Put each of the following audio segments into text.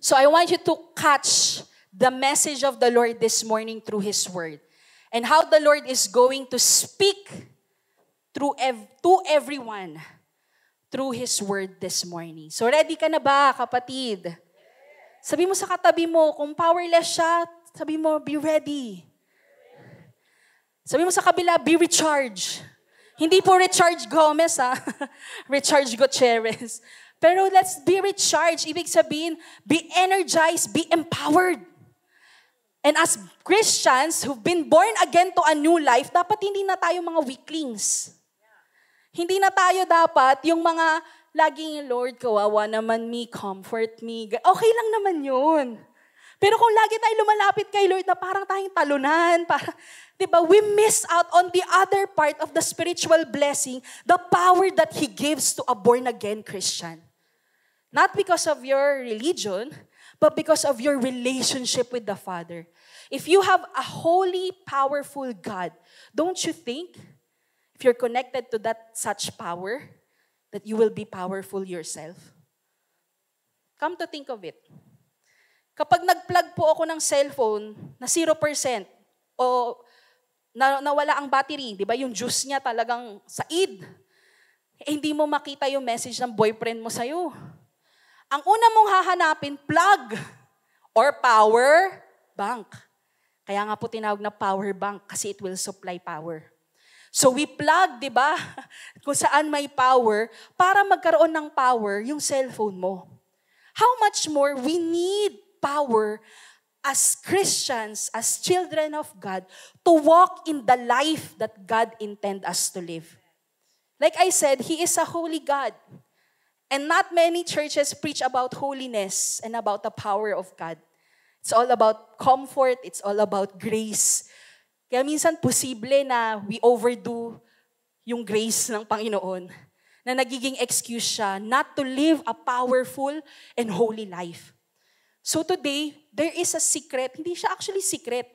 So I want you to catch the message of the Lord this morning through His Word. And how the Lord is going to speak to everyone through His Word this morning. So ready ka na ba, kapatid? Sabi mo sa katabi mo, kung powerless siya, sabi mo, be ready. Sabi mo sa kabila, be recharged. Hindi po recharge Gomez, ha? Recharge Gutierrez. Pero let's be recharged. Ibig sabihin, be energized, be empowered. And as Christians who've been born again to a new life, dapat hindi na tayo mga weaklings. Hindi na tayo dapat yung mga laging, Lord, kawawa naman me, comfort me. Okay lang naman yun. Pero kung lagi tayo lumalapit kay Lord na parang tayong talunan, diba, we miss out on the other part of the spiritual blessing, the power that He gives to a born-again Christian. Not because of your religion, but because of your relationship with the Father. If you have a holy, powerful God, don't you think, if you're connected to that such power, that you will be powerful yourself? Come to think of it. Kapag nag-plug po ako ng cellphone na 0% o nawala ang battery, di ba yung juice niya talagang said, hindi mo makita yung message ng boyfriend mo sa'yo. Ang una mong hahanapin, plug or power bank. Kaya nga po tinawag na power bank kasi it will supply power. So we plug, di ba, kung saan may power para magkaroon ng power yung cellphone mo. How much more we need power as Christians, as children of God, to walk in the life that God intend us to live. Like I said, He is a holy God. And not many churches preach about holiness and about the power of God. It's all about comfort. It's all about grace. Kaya minsan posible na we overdo yung grace ng Panginoon na nagiging excuse siya not to live a powerful and holy life. So today, there is a secret. Hindi siya actually secret.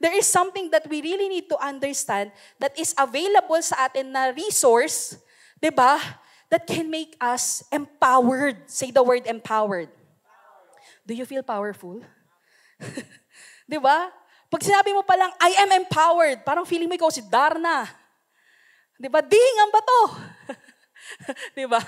There is something that we really need to understand that is available sa atin na resource, di ba? That can make us empowered. Say the word empowered. Do you feel powerful? Di ba? Pag sinabi mo palang, I am empowered, parang feeling mo ikaw si Darna. Di ba? Ding ang bato. Di ba?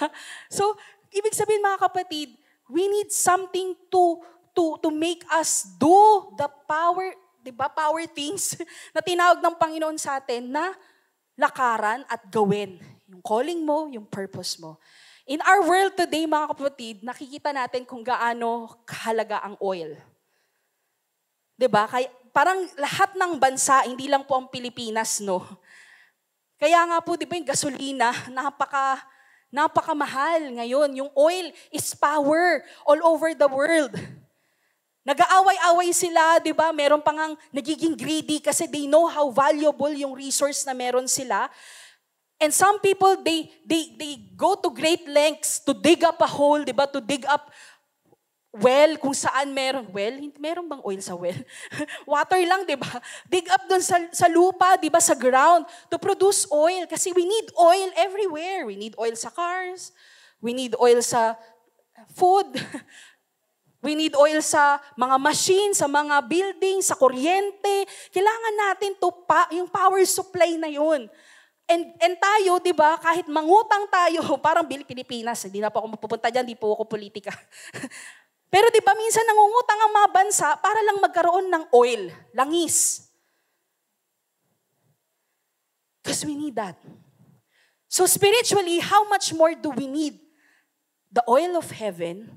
So, ibig sabihin mga kapatid, we need something to make us do the power, di ba? Power things na tinawag ng Panginoon sa atin na lakaran at gawin. Yung calling mo, yung purpose mo. In our world today, mga kapatid, nakikita natin kung gaano kahalaga ang oil. Diba? Kaya, parang lahat ng bansa, hindi lang po ang Pilipinas, no? Kaya nga po, di ba yung gasolina, napakamahal ngayon. Yung oil is power all over the world. Nag-aaway-away sila, di ba? Meron pa ngang nagiging greedy kasi they know how valuable yung resource na meron sila. And some people, they go to great lengths to dig up a hole, di ba? To dig up well, kung saan meron. Well, meron bang oil sa well? Water lang, di ba? Dig up dun sa lupa, di ba? Sa ground to produce oil. Kasi we need oil everywhere. We need oil sa cars. We need oil sa food. We need oil sa mga machine, sa mga building, sa kuryente. Kailangan natin yung power supply na yun. And tayo, di ba, kahit mangutang tayo, parang Pilipinas, hindi na po ako mapupunta dyan, di po ako politika. Pero di ba, minsan nangungutang ang mga bansa para lang magkaroon ng oil, langis. Because we need that. So spiritually, how much more do we need the oil of heaven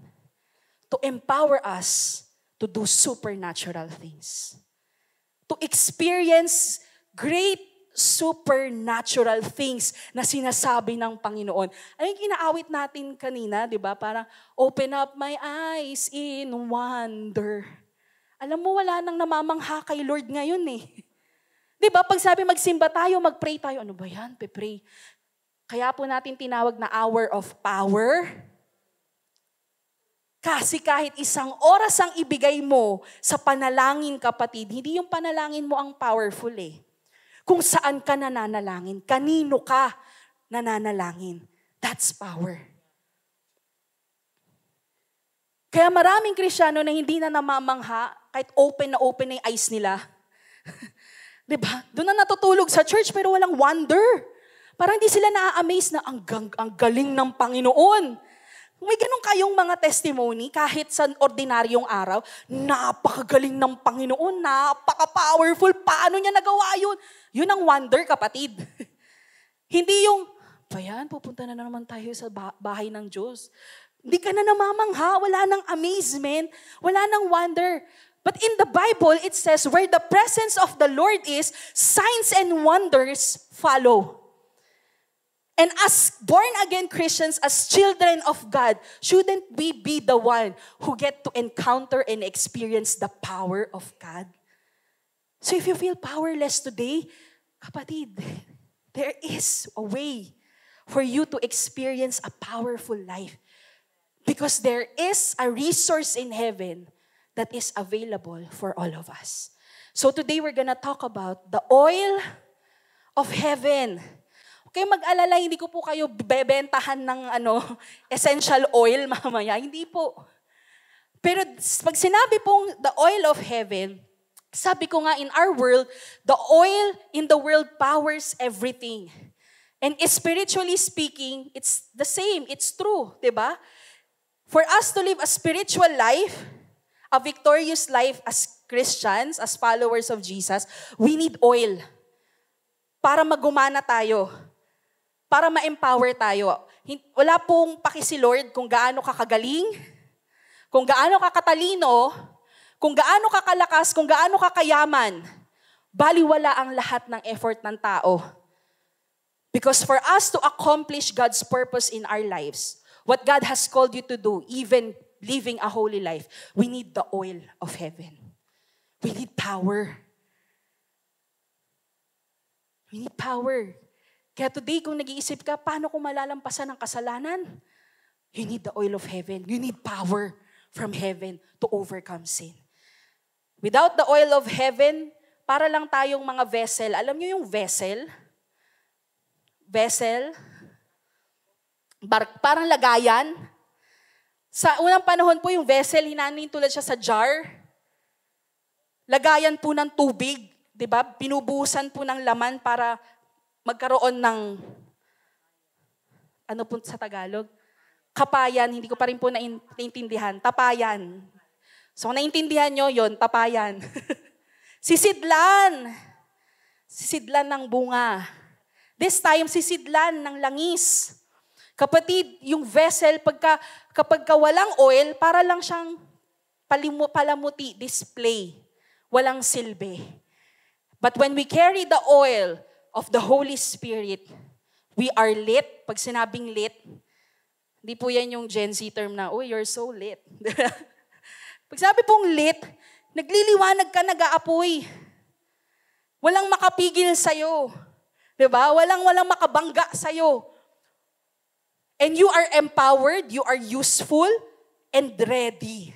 to empower us to do supernatural things? To experience great supernatural things na sinasabi ng Panginoon. Ay, ginaawit natin kanina, di ba? Parang, open up my eyes in wonder. Alam mo, wala nang namamangha kay Lord ngayon eh. Di ba? Pag sabi magsimba tayo, magpray tayo. Ano ba yan? Pe-pray. Kaya po natin tinawag na hour of power. Kasi kahit isang oras ang ibigay mo sa panalangin, kapatid, hindi yung panalangin mo ang powerful eh. Kung saan ka nananalangin, kanino ka nananalangin. That's power. Kaya maraming Kristiyano na hindi na namamangha, kahit open na yung eyes nila. Diba? Doon na natutulog sa church pero walang wonder. Parang hindi sila na-amaze na ang galing ng Panginoon. May ganun kayong mga testimony kahit sa ordinaryong araw, napakagaling ng Panginoon, napaka-powerful, paano niya nagawa yun? Yun ang wonder, kapatid. Hindi yung, bayan, pupunta na naman tayo sa bahay ng Diyos. Hindi ka na namamangha, wala nang amazement, wala nang wonder. But in the Bible, it says, where the presence of the Lord is, signs and wonders follow. And as born-again Christians, as children of God, shouldn't we be the one who get to encounter and experience the power of God? So if you feel powerless today, kapatid, there is a way for you to experience a powerful life. Because there is a resource in heaven that is available for all of us. So today we're gonna talk about the oil of heaven. Okay, mag-alala, hindi ko po kayo bebentahan ng essential oil mamaya. Hindi po. Pero pag sinabi pong the oil of heaven, sabi ko nga in our world, the oil in the world powers everything. And spiritually speaking, it's the same. It's true, diba? For us to live a spiritual life, a victorious life as Christians, as followers of Jesus, we need oil para magumana tayo. Para ma-empower tayo. Wala pong paki si Lord kung gaano ka kagaling, kung gaano ka katalino, kung gaano ka kalakas, kung gaano ka kayaman. Baliwala ang lahat ng effort ng tao. Because for us to accomplish God's purpose in our lives, what God has called you to do, even living a holy life, we need the oil of heaven. We need power. We need power. Kaya today, kung nag-iisip ka, paano kung malalampasan ang kasalanan? You need the oil of heaven. You need power from heaven to overcome sin. Without the oil of heaven, para lang tayong mga vessel. Alam niyo yung vessel? Vessel? Parang lagayan. Sa unang panahon po, yung vessel, hinanin tulad siya sa jar. Lagayan po ng tubig. Diba? Binubuhusan po ng laman para magkaroon ng, ano po sa Tagalog? Kapayan, hindi ko pa rin po naintindihan. Tapayan. So, naintindihan nyo yon, tapayan. Sisidlan. Sisidlan ng bunga. This time, sisidlan ng langis. Kapatid, yung vessel, kapag walang oil, para lang siyang palamuti, display. Walang silbi. But when we carry the oil of the Holy Spirit, we are lit. Pag sinabing lit, hindi po yan yung Gen Z term na, oh, you're so lit. Pag sabi pong lit, nagliliwanag ka, nag-aapoy. Walang makapigil sa'yo. Diba? Walang makabangga sa'yo. And you are empowered, you are useful, and ready.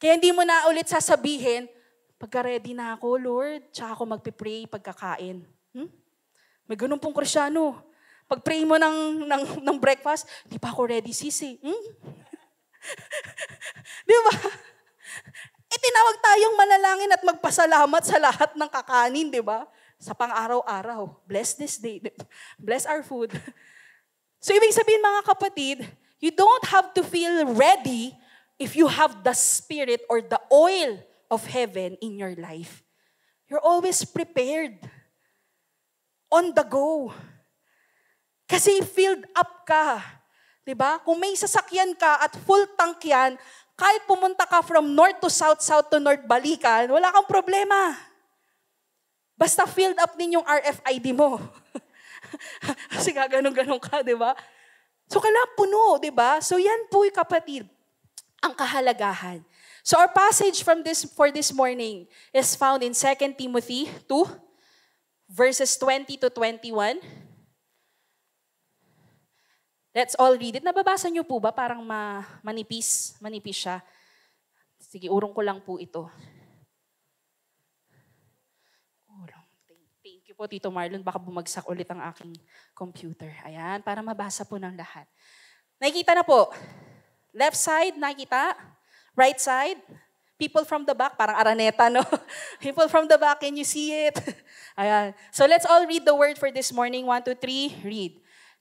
Kaya hindi mo na ulit sasabihin, pagka-ready na ako, Lord, tsaka ako magpipray pagkakain. May ganun pong Kristyano. Pag-pray mo ng breakfast, di pa ako ready, sisi. Di ba? Tinawag tayong manalangin at magpasalamat sa lahat ng kakanin, di ba? Sa pang-araw-araw. Bless this day. Bless our food. So, ibig sabihin mga kapatid, you don't have to feel ready if you have the Spirit or the oil of heaven in your life. You're always prepared. On the go. Kasi filled up ka. Diba? Kung may sasakyan ka at full tank yan, kahit pumunta ka from north to south, south to north, balikan, wala kang problema. Basta filled up din yung RFID mo. Kasi gaganon-ganon ka, diba? So kailangan puno, diba? So yan po kapatid, ang kahalagahan. So our passage for this morning is found in 2 Timothy 2, verses 20 to 21. Let's all read it. Nababasa niyo po ba? Parang manipis siya. Sige, urong ko lang po ito. Thank you po, Tito Marlon. Baka bumagsak ulit ang aking computer. Ayan, para mabasa po ng lahat. Nakikita na po. Left side, nakita? Right side? People from the back, parang Araneta, no? People from the back, can you see it? Ayan. So let's all read the word for this morning. 1, 2, 3, read.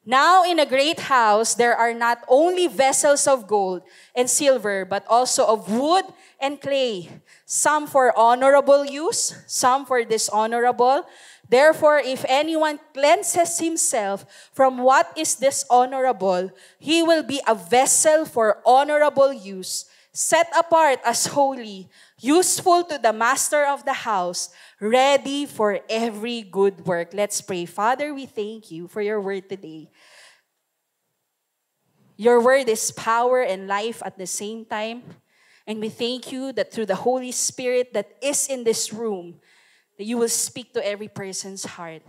Now in a great house, there are not only vessels of gold and silver, but also of wood and clay, some for honorable use, some for dishonorable. Therefore, if anyone cleanses himself from what is dishonorable, he will be a vessel for honorable use, set apart as holy, useful to the master of the house, ready for every good work. Let's pray. Father, we thank you for your word today. Your word is power and life at the same time. And we thank you that through the Holy Spirit that is in this room, that you will speak to every person's heart.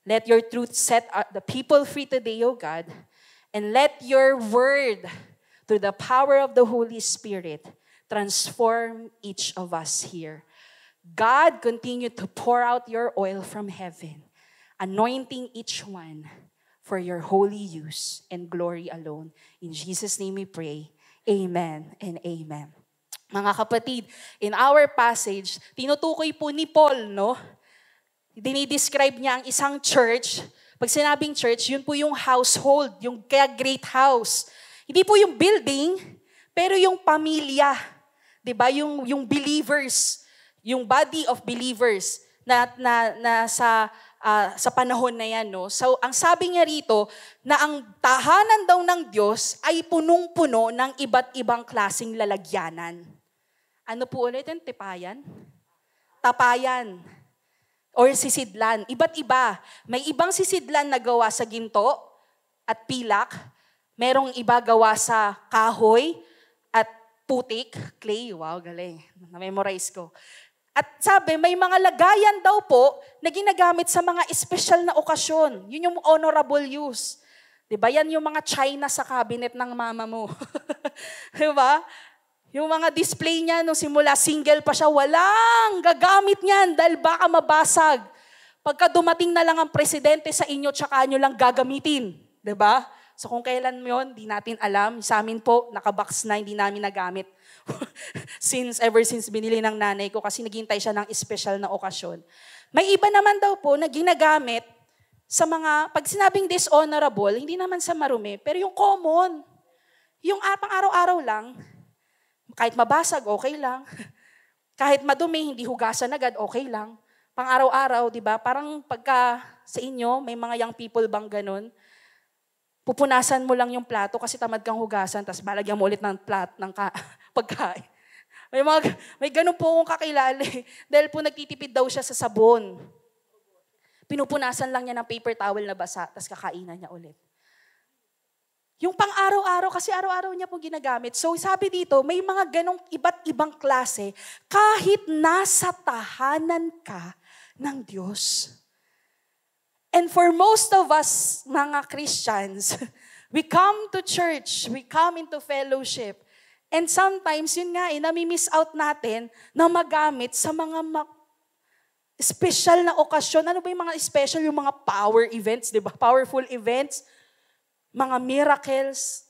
Let your truth set the people free today, O God. And let your word, through the power of the Holy Spirit, transform each of us here. God, continue to pour out your oil from heaven, anointing each one for your holy use and glory alone. In Jesus' name we pray. Amen and amen. Mga kapatid, in our passage, tinutukoy po ni Paul, no? Dinidescribe niya ang isang church. Pag sinabing church, yun po yung household, yung kaya great house. Hindi po yung building, pero yung pamilya. 'Di ba? Yung believers, yung body of believers na sa panahon na yan, no? So, ang sabi niya rito, na ang tahanan daw ng Diyos ay punong-puno ng iba't ibang klaseng lalagyanan. Ano po ulit yung tipayan? Tapayan. Or sisidlan. Iba't iba. May ibang sisidlan na gawa sa ginto at pilak. Merong iba gawa sa kahoy at putik. Clay. Wow, galing. Na-memorize ko. At sabi, may mga lagayan daw po na ginagamit sa mga espesyal na okasyon. Yun yung honorable use. Diba? Yan yung mga china sa cabinet ng mama mo. Diba? Yung mga display niya, nung simula single pa siya, walang gagamit niyan dahil baka mabasag. Pagka dumating na lang ang presidente sa inyo, tsaka nyo lang gagamitin. Diba? So kung kailan yun, di natin alam. Sa amin po, nakabox na, hindi namin nagamit. Ever since binili ng nanay ko kasi naghintay siya ng special na okasyon. May iba naman daw po na ginagamit sa mga, pag sinabing dishonorable, hindi naman sa marumi, pero yung common, yung pang araw-araw lang, kahit mabasag, okay lang. Kahit madumi, hindi hugasan agad, okay lang. Pang araw-araw, di ba? Parang pagka sa inyo, may mga young people bang ganun? Pupunasan mo lang yung plato kasi tamad kang hugasan, tapos balagyan mo ulit ng pagkain. May ganun po akong kakilala. Dahil po nagtitipid daw siya sa sabon. Pinupunasan lang niya ng paper towel na basa, tapos kakainan niya ulit. Yung pang-araw-araw, kasi araw-araw niya po ginagamit. So sabi dito, may mga ganong iba't ibang klase kahit nasa tahanan ka ng Diyos. And for most of us, mga Christians, we come to church, we come into fellowship, and sometimes, yun nga, nami-miss out natin na magamit sa mga special na okasyon. Ano ba yung mga special? Yung mga power events, di ba? Powerful events, mga miracles.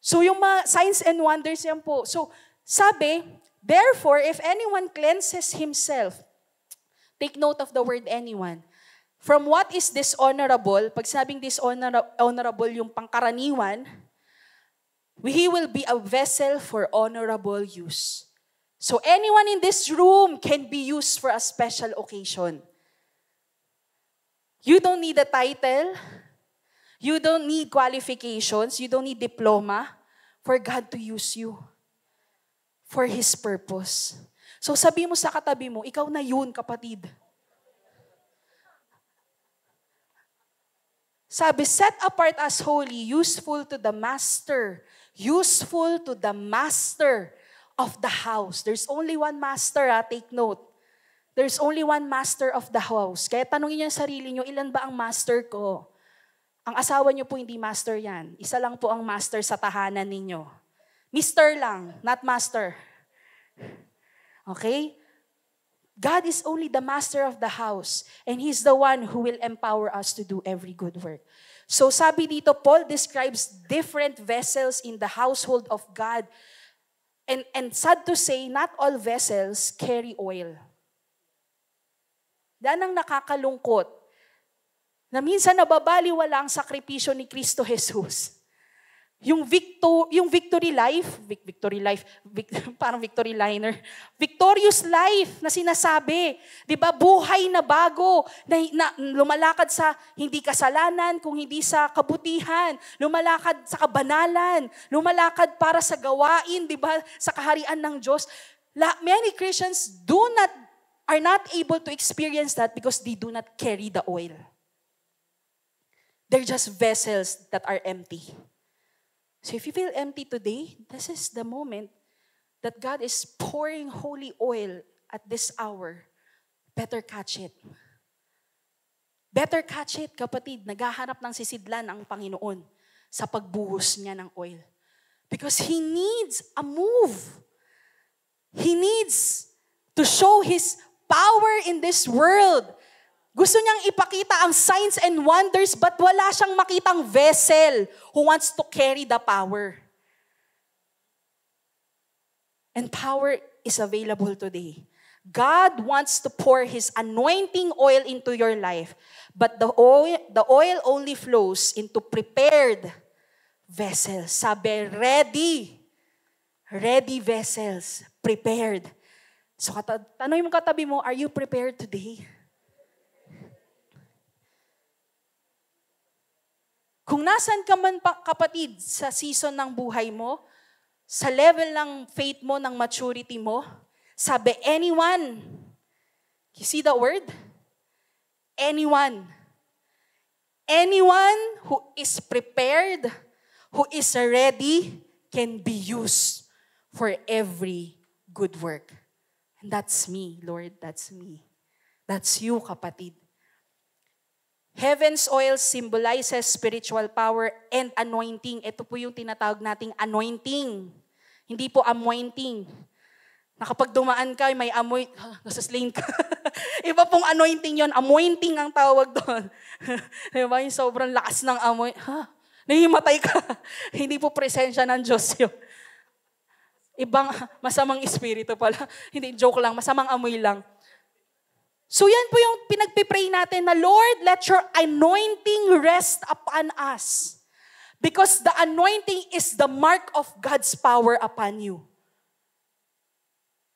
So yung mga signs and wonders yan po. So sabi, therefore, if anyone cleanses himself, take note of the word anyone, from what is dishonorable, pag sabing dishonorable yung pangkaraniwan, he will be a vessel for honorable use. So anyone in this room can be used for a special occasion. You don't need a title. You don't need qualifications. You don't need diploma for God to use you for His purpose. So sabi mo sa katabi mo, ikaw na yun, kapatid. Sabi, set apart as holy, useful to the master. Useful to the master of the house. There's only one master, take note. There's only one master of the house. Kaya tanungin niyo yung sarili niyo, ilan ba ang master ko? Ang asawa niyo po hindi master yan. Isa lang po ang master sa tahanan ninyo. Mister lang, not master. Okay? God is only the master of the house. And He's the one who will empower us to do every good work. So sabi dito, Paul describes different vessels in the household of God. And sad to say, not all vessels carry oil. Yan ang nakakalungkot. Na minsan nababaliwala ang sakripisyo ni Kristo Jesus. Yung victory life, parang victory liner, victorious life na sinasabi. Di ba? Buhay na bago, na lumalakad sa hindi kasalanan, kung hindi sa kabutihan, lumalakad sa kabanalan, lumalakad para sa gawain, di ba? Sa kaharian ng Diyos. Many Christians are not able to experience that because they do not carry the oil. They're just vessels that are empty. So if you feel empty today, this is the moment that God is pouring holy oil at this hour. Better catch it. Better catch it, kapatid. Naghahanap ng sisidlan ang Panginoon sa pagbuhos niya ng oil. Because He needs a move. He needs to show His power in this world. Gusto niyang ipakita ang signs and wonders, but wala siyang makitang vessel who wants to carry the power. And power is available today. God wants to pour His anointing oil into your life, but the oil only flows into prepared vessels. Sabi, ready vessels, prepared. So tanongin mo katabi mo, are you prepared today? Kung nasan ka man kapatid sa season ng buhay mo, sa level ng faith mo, ng maturity mo, sabi, anyone, you see the word? Anyone who is prepared, who is ready, can be used for every good work. And that's me, Lord, that's me. That's you, kapatid. Heaven's oil symbolizes spiritual power and anointing. Ito po yung tinatawag nating anointing. Hindi po anointing. Na kapag dumaan ka, may amoy, nasaslain ka. Iba pong anointing yon, anointing ang tawag doon. Diba? Yung sobrang lakas ng amoy. Nahimatay ka. Hindi po presensya ng Diyos yun. Ibang masamang espiritu pala. Hindi, joke lang, masamang amoy lang. So yan po yung pinagpipray natin na, Lord, let your anointing rest upon us. Because the anointing is the mark of God's power upon you.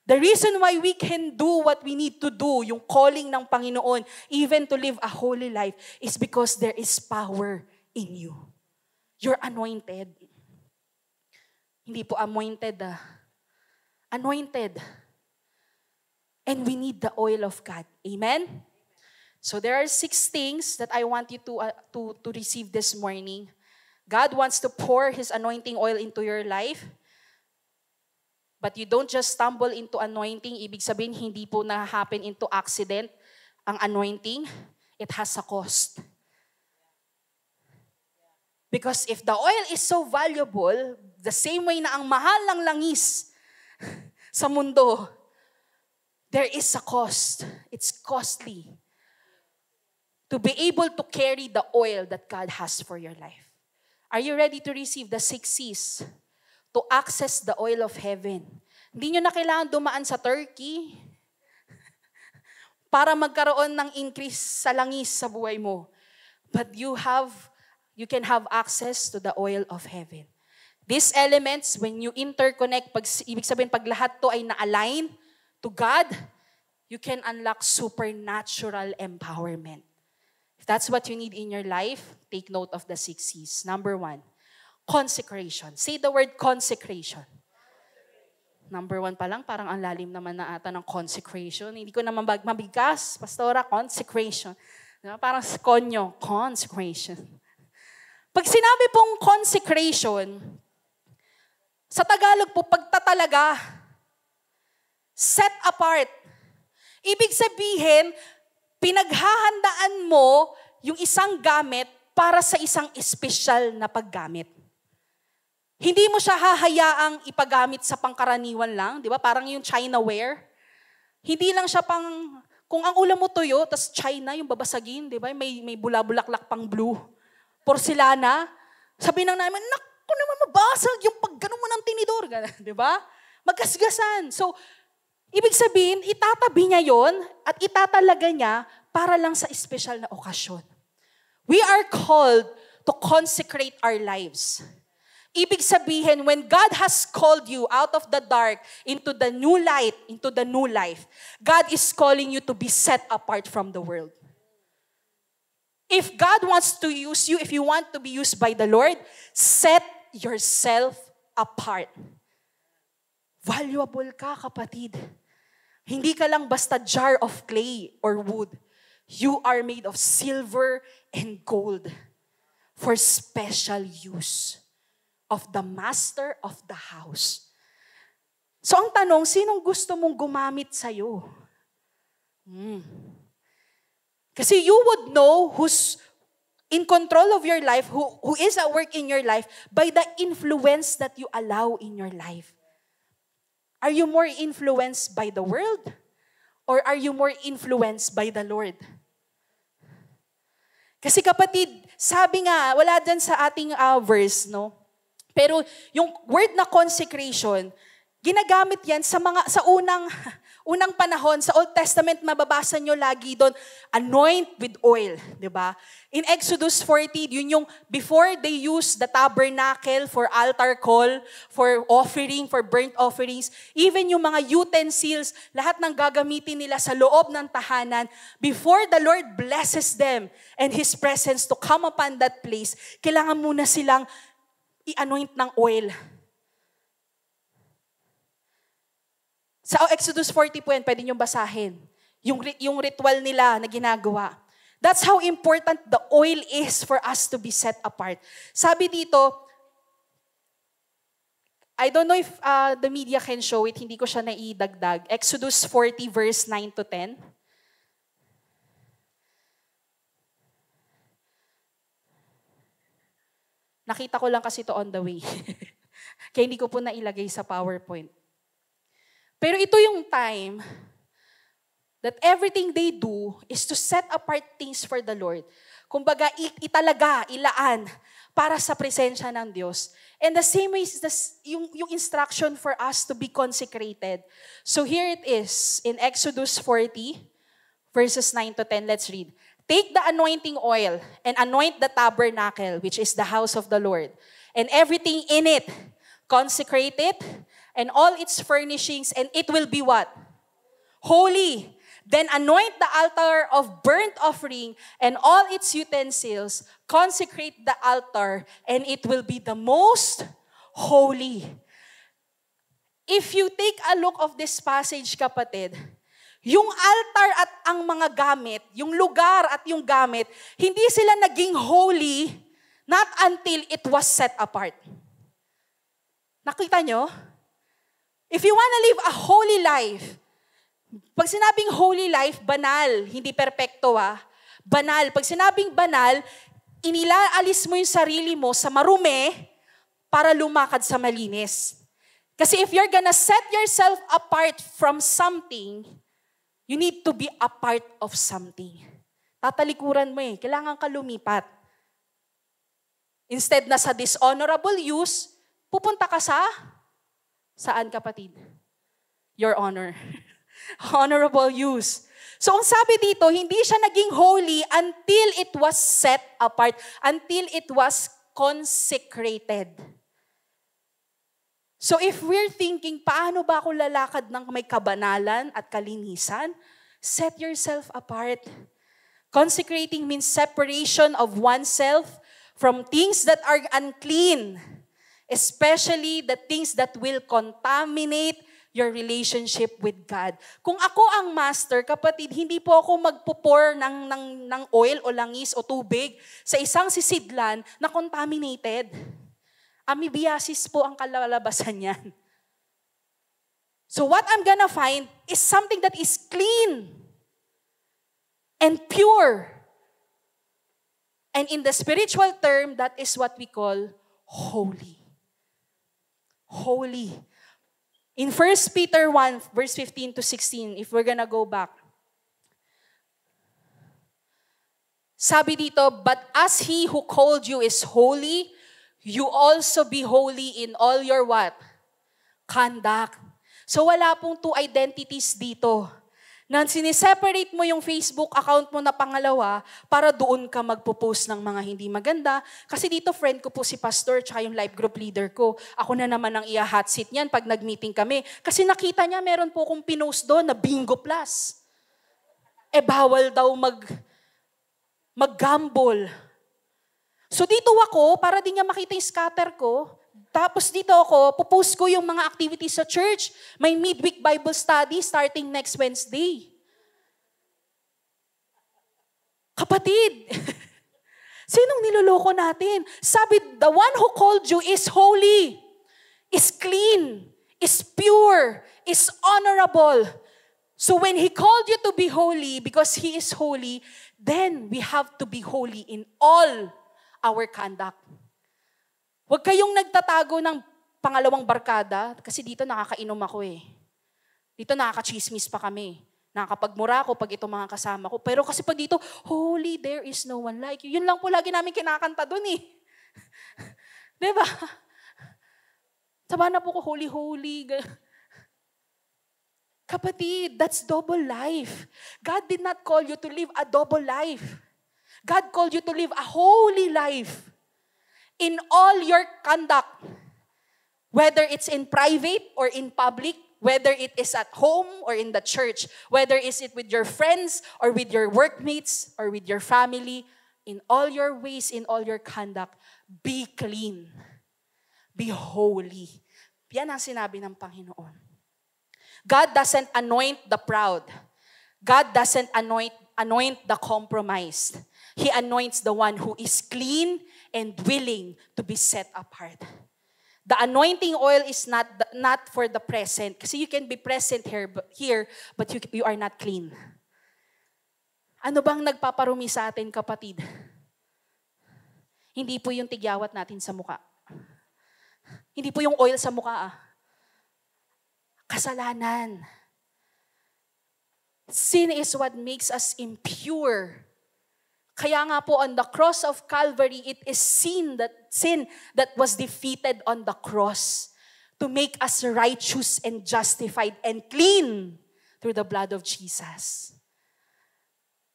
The reason why we can do what we need to do, yung calling ng Panginoon, even to live a holy life, is because there is power in you. You're anointed. Hindi po anointed. Anointed. And we need the oil of God. Amen? So there are 6 things that I want you to receive this morning. God wants to pour His anointing oil into your life. But you don't just stumble into anointing. Ibig sabihin, hindi po na-happen into accident ang anointing. It has a cost. Because if the oil is so valuable, the same way na ang mahal ng langis sa mundo, there is a cost. It's costly to be able to carry the oil that God has for your life. Are you ready to receive the 6 C's? To access the oil of heaven. Hindi nyo na kailangan dumaan sa Turkey para magkaroon ng increase sa langis sa buhay mo. But you can have access to the oil of heaven. These elements, when you interconnect, ibig sabihin pag lahat to ay na-align to God, you can unlock supernatural empowerment. If that's what you need in your life, take note of the 6 C's. Number 1, consecration. Say the word consecration. Number 1 pa lang, parang ang lalim naman na ata ng consecration. Hindi ko naman mabigas, pastora, consecration. Diba? Parang konyo, consecration. Pag sinabi pong consecration, sa Tagalog po, pagtatalaga, set apart. Ibig sabihin, pinaghahandaan mo yung isang gamit para sa isang espesyal na paggamit. Hindi mo siya hahayaang ipagamit sa pangkaraniwan lang, di ba? Parang yung Chinaware. Hindi lang siya pang, kung ang ulam mo tuyo, tas China yung babasagin, di ba? May bulabulaklak pang blue. porcelana. Sabi nang namin, naku naman mabasag yung pagganon mo ng tinidor. Di ba? Magkasgasan. So, ibig sabihin, itatabi niya yon at itatalaga niya para lang sa espesyal na okasyon. We are called to consecrate our lives. Ibig sabihin, when God has called you out of the dark into the new light, into the new life, God is calling you to be set apart from the world. If God wants to use you, if you want to be used by the Lord, set yourself apart. Valuable ka, kapatid. Hindi ka lang basta jar of clay or wood. You are made of silver and gold for special use of the master of the house. So ang tanong, sinong gusto mong gumamit sa'yo? Kasi you would know who's in control of your life, who is at work in your life, by the influence that you allow in your life. Are you more influenced by the world? Or are you more influenced by the Lord? Kasi kapatid, sabi nga, wala dyan sa ating verse, no? Pero yung word na consecration, ginagamit yan sa unang panahon, sa Old Testament, mababasa nyo lagi doon, anoint with oil, di ba? In Exodus 40, yun yung before they use the tabernacle for altar call, for offering, for burnt offerings, even yung mga utensils, lahat ng gagamitin nila sa loob ng tahanan, before the Lord blesses them and His presence to come upon that place, kailangan muna silang i-anoint ng oil. Sa Exodus 40 po yan, pwede niyong basahin. Yung ritual nila na ginagawa. That's how important the oil is for us to be set apart. Sabi dito, I don't know if the media can show it, hindi ko siya naidagdag. Exodus 40 verse 9 to 10. Nakita ko lang kasi ito on the way. Kaya hindi ko po nailagay sa PowerPoint. Pero ito yung time that everything they do is to set apart things for the Lord. Kumbaga, italaga, ilaan para sa presensya ng Diyos. And the same way is yung instruction for us to be consecrated. So here it is in Exodus 40, verses 9 to 10. Let's read. Take the anointing oil and anoint the tabernacle, which is the house of the Lord, and everything in it. Consecrate it and all its furnishings, and it will be what? Holy. Then anoint the altar of burnt offering and all its utensils. Consecrate the altar, and it will be the most holy. If you take a look of this passage, kapatid, yung altar at ang mga gamit, yung lugar at yung gamit, hindi sila naging holy not until it was set apart. Nakita nyo? If you wanna live a holy life, pag sinabing holy life, banal, hindi perpekto banal. Pag sinabing banal, inilaalis mo yung sarili mo sa marumi para lumakad sa malinis. Kasi if you're gonna set yourself apart from something, you need to be a part of something. Tatalikuran mo kailangan ka lumipat. Instead na sa dishonorable use, pupunta ka saan, kapatid? Your honor. Honorable use. So ang sabi dito, hindi siya naging holy until it was set apart, until it was consecrated. So if we're thinking, paano ba ako lalakad ng may kabanalan at kalinisan? Set yourself apart. Consecrating means separation of oneself from things that are unclean, especially the things that will contaminate your relationship with God. Kung ako ang master, kapatid, hindi po ako magpupor ng oil o langis o tubig sa isang sisidlan na contaminated. Amoebiasis po ang kalalabasan niyan. So what I'm gonna find is something that is clean and pure. And in the spiritual term, that is what we call holy. Holy. In 1 Peter 1, verse 15 to 16, if we're gonna go back, Sabi dito, but as He who called you is holy, you also be holy in all your what? Conduct. So wala pong two identities dito. Na siniseparate mo yung Facebook account mo na pangalawa para doon ka magpo-post ng mga hindi maganda. Kasi dito friend ko po si pastor tsaka yung life group leader ko. Ako na naman ang hot seat niyan pag nag-meeting kami. Kasi nakita niya meron po akong pinost doon na Bingo Plus. Bawal daw mag-gamble. So dito ako, para di niya makita yung scatter ko, tapos dito ako, pupost ko yung mga activities sa church. May midweek Bible study starting next Wednesday. Kapatid, sinong niloloko natin? Sabi, the one who called you is holy, is clean, is pure, is honorable. So when He called you to be holy, because He is holy, then we have to be holy in all our conduct. Huwag kayong nagtatago ng pangalawang barkada, kasi dito nakakainom ako eh. Dito nakakachismis pa kami. Nakakapagmura ako pag ito mga kasama ko. Pero kasi pag dito, holy, there is no one like you. Yun lang po lagi namin kinakanta dun eh. Diba? Sama na po ko, holy, holy. Kapatid, that's double life. God did not call you to live a double life. God called you to live a holy life. In all your conduct, whether it's in private or in public, whether it is at home or in the church, whether is it with your friends or with your workmates or with your family, in all your ways, in all your conduct, be clean. Be holy. Yan ang sinabi ng Panginoon. God doesn't anoint the proud. God doesn't anoint the compromised. He anoints the one who is clean and willing to be set apart. The anointing oil is not for the present. Kasi you can be present here but you are not clean. Ano bang nagpaparumi sa atin, kapatid? Hindi po yung tigyawat natin sa muka. Hindi po yung oil sa muka. Kasalanan. Sin is what makes us impure. Kaya nga po on the cross of Calvary, it is sin that was defeated on the cross to make us righteous and justified and clean through the blood of Jesus.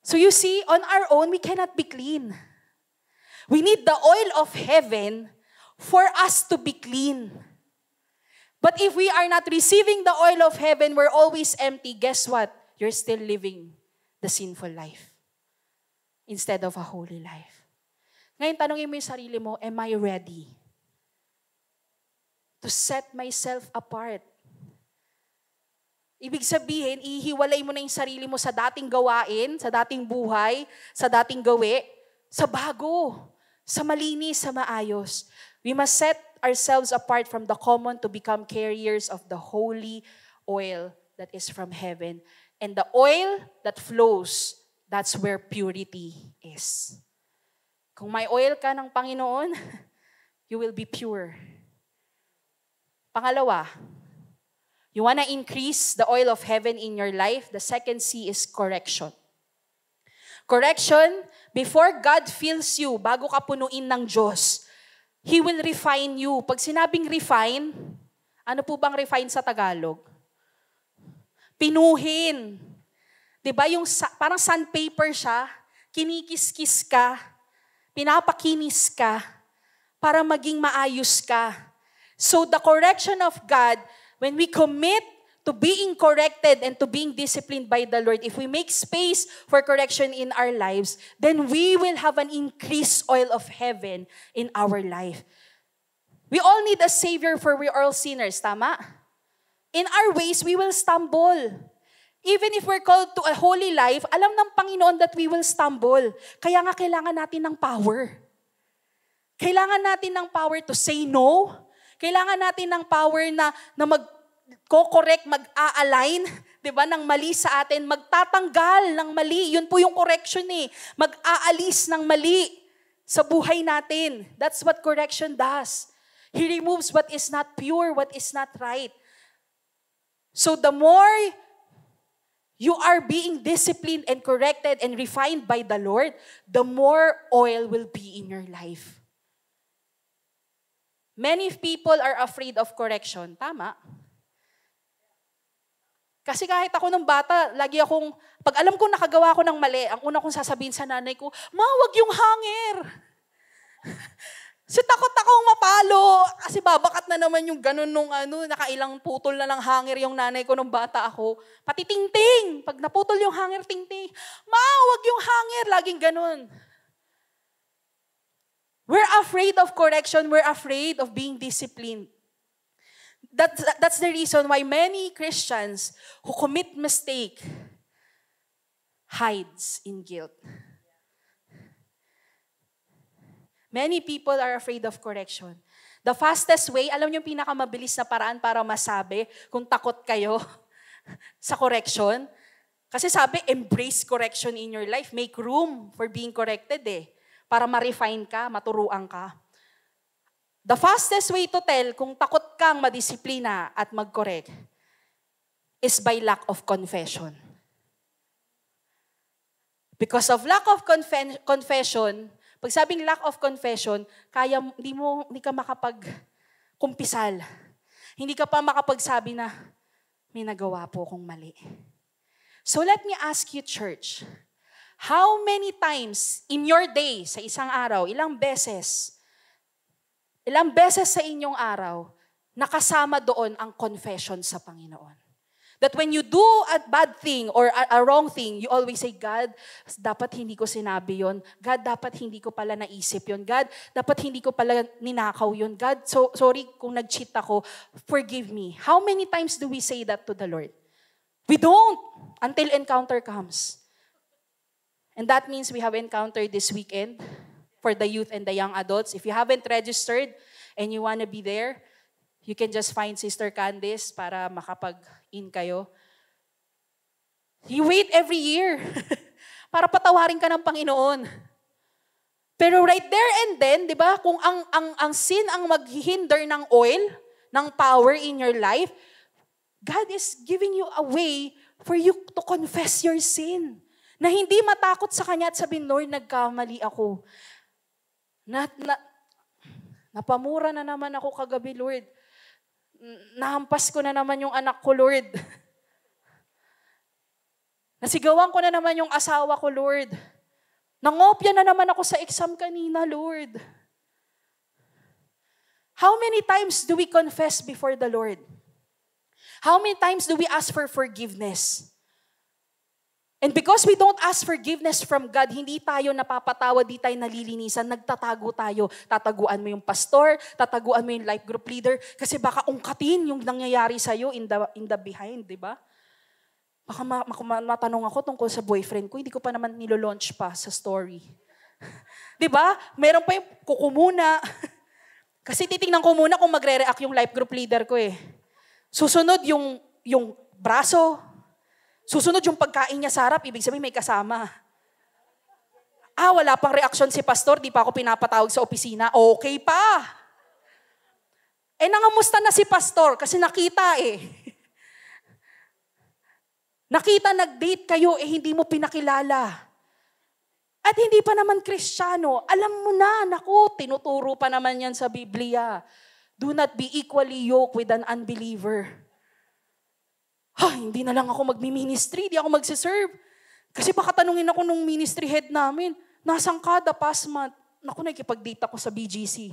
So you see, on our own, we cannot be clean. We need the oil of heaven for us to be clean. But if we are not receiving the oil of heaven, we're always empty. Guess what? You're still living the sinful life instead of a holy life. Ngayon, tanongin mo yung sarili mo, am I ready to set myself apart? Ibig sabihin, ihiwalay mo na yung sarili mo sa dating gawain, sa dating buhay, sa dating gawi, sa bago, sa malinis, sa maayos. We must set ourselves apart from the common to become carriers of the holy oil that is from heaven. And the oil that flows, that's where purity is. Kung may oil ka ng Panginoon, you will be pure. Pangalawa, you wanna increase the oil of heaven in your life, the second C is correction. Correction, before God fills you, bago ka punuin ng Diyos, He will refine you. Pag sinabing refine, ano po bang refine sa Tagalog? Pinuhin. Diba yung parang sandpaper siya, kinikis-kis ka, pinapakinis ka, para maging maayos ka. So the correction of God, when we commit to being corrected and to being disciplined by the Lord, if we make space for correction in our lives, then we will have an increased oil of heaven in our life. We all need a Savior for we are all sinners, tama? In our ways, we will stumble. Even if we're called to a holy life, alam ng Panginoon that we will stumble. Kaya nga kailangan natin ng power. Kailangan natin ng power to say no. Kailangan natin ng power na mag-correct, mag-a-align, di ba, ng mali sa atin, magtatanggal ng mali. Yun po yung correction eh. Mag-aalis ng mali sa buhay natin. That's what correction does. He removes what is not pure, what is not right. So the more you are being disciplined and corrected and refined by the Lord, the more oil will be in your life. Many people are afraid of correction. Tama. Kasi kahit ako nung bata, lagi akong, pag alam kong nakagawa ko ng mali, ang una kong sasabihin sa nanay ko, Ma, wag yung hangir. Kasi takot akong mapalo. Kasi babakat na naman yung ganun nung nakailang putol na ng hangir yung nanay ko nung bata ako. Pati tingting. Pag naputol yung hangir, tingting. Ma, wag yung hangir. Laging ganun. We're afraid of correction. We're afraid of being disciplined. That's the reason why many Christians who commit mistake hides in guilt. Many people are afraid of correction. The fastest way, alam niyo yung pinakamabilis na paraan para masabi kung takot kayo sa correction? Kasi sabi, embrace correction in your life. Make room for being corrected para ma-refine ka, maturuan ka. The fastest way to tell kung takot kang madisiplina at mag-correct is by lack of confession. Because of lack of confession, pag sabing lack of confession, hindi ka makapag-kumpisal. Hindi ka pa makapagsabi na, may nagawa po akong mali. So let me ask you, church, how many times in your day, sa isang araw, ilang beses sa inyong araw, nakasama doon ang confession sa Panginoon? That when you do a bad thing or a wrong thing, you always say, God, dapat hindi ko sinabi yon. God, dapat hindi ko pala naisip yon. God, dapat hindi ko pala ninakaw yon. God, sorry kung nag-cheat ako. Forgive me. How many times do we say that to the Lord? We don't until encounter comes. And that means we have encountered this weekend for the youth and the young adults. If you haven't registered and you want to be there, you can just find Sister Candice para makapag-in kayo. You wait every year para patawarin ka ng Panginoon. Pero right there and then, di ba, kung ang sin ang maghihinder ng oil, ng power in your life, God is giving you a way for you to confess your sin. Na hindi matakot sa Kanya at sabihin, Lord, nagkamali ako. Napamura na naman ako kagabi, Lord. Nahampas ko na naman yung anak ko, Lord. Nasigawan ko na naman yung asawa ko, Lord. Nangopya na naman ako sa exam kanina, Lord. How many times do we confess before the Lord? How many times do we ask for forgiveness? And because we don't ask forgiveness from God, hindi tayo napapatawa, di tayo nalilinisan, nagtatago tayo. Tataguan mo yung pastor, tataguan mo yung life group leader, kasi baka ungkatin yung nangyayari sa'yo in the behind, di ba? Baka matanong ako tungkol sa boyfriend ko, hindi ko pa naman nilo-launch pa sa story. Di ba? Meron pa yung kukumuna. Kasi titingnan ko muna kung magre-react yung life group leader ko Susunod yung braso. Susunod yung pagkain niya sa harap, ibig sabihin may kasama. Wala pang reaksyon si pastor, di pa ako pinapatawag sa opisina. Okay pa. Nangamusta na si pastor kasi nakita Nakita, nag-date kayo, hindi mo pinakilala. At hindi pa naman Kristiyano. Alam mo na, naku, tinuturo pa naman yan sa Biblia. Do not be equally yoked with an unbeliever. Hindi na lang ako magmi-ministry, di ako magsiserve. Kasi baka tanungin ako nung ministry head namin, nasaan ka the past month? Naku, nakikipag-date ako sa BGC.